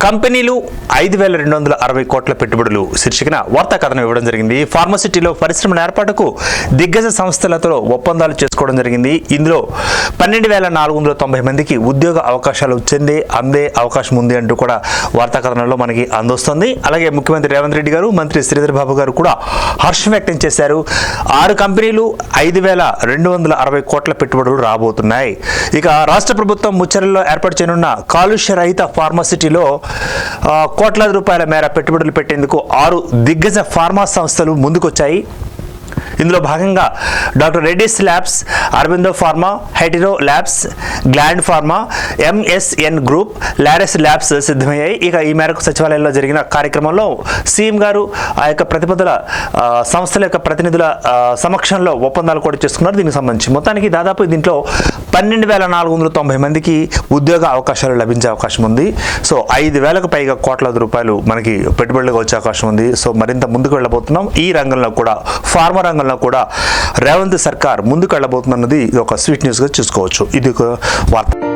కంపెనీలు 5,260 కోట్ల పెట్టుబడులు శీర్షికన వార్తా కథనం ఇవ్వడం జరిగింది. ఫార్మసిటీలో పరిశ్రమల ఏర్పాటుకు దిగ్గజ సంస్థలతో ఒప్పందాలు చేసుకోవడం జరిగింది. ఇందులో 12,490 మందికి ఉద్యోగ అవకాశాలు అందే అవకాశం ఉంది అంటూ కూడా వార్తా కథనంలో మనకి అందొస్తుంది. అలాగే ముఖ్యమంత్రి రేవంత్ రెడ్డి గారు, మంత్రి శ్రీధర్ బాబు గారు కూడా హర్షం వ్యక్తం చేశారు. 6 కంపెనీలు 5,260 కోట్ల పెట్టుబడులు రాబోతున్నాయి. ఇక రాష్ట్ర ప్రభుత్వం ముచ్చరల్లో ఏర్పాటు చేయనున్న కాలుష్య రహిత ఫార్మసిటీలో కోట్లాది రూపాయల మేర పెట్టుబడులు పెట్టేందుకు 6 దిగ్గజ ఫార్మా సంస్థలు ముందుకొచ్చాయి. ఇందులో భాగంగా doctor Reddy's labs, Aurobindo pharma, Hetero labs, Gland pharma, MSN group, Laurus labs సిద్ధమయ్యాయి. ఇక ఈ మేరకు సచివాలయంలో జరిగిన కార్యక్రమంలో సీఎం గారు ఆ యొక్క సంస్థల యొక్క ప్రతినిధుల సమక్షంలో ఒప్పందాలు కూడా చేసుకున్నారు. దీనికి సంబంధించి మొత్తానికి దాదాపు దీంట్లో 12,490 మందికి ఉద్యోగ అవకాశాలు లభించే అవకాశం ఉంది. సో 5,000కు పైగా కోట్లాది రూపాయలు మనకి పెట్టుబడులుగా వచ్చే అవకాశం ఉంది. సో మరింత ముందుకు వెళ్ళబోతున్నాం. ఈ రంగంలో కూడా, ఫార్మా రంగంలో కూడా రేవంత్ సర్కార్ ముందుకు వెళ్ళబోతున్నది ఒక స్వీట్ న్యూస్గా చూసుకోవచ్చు. ఇది ఒక వార్త.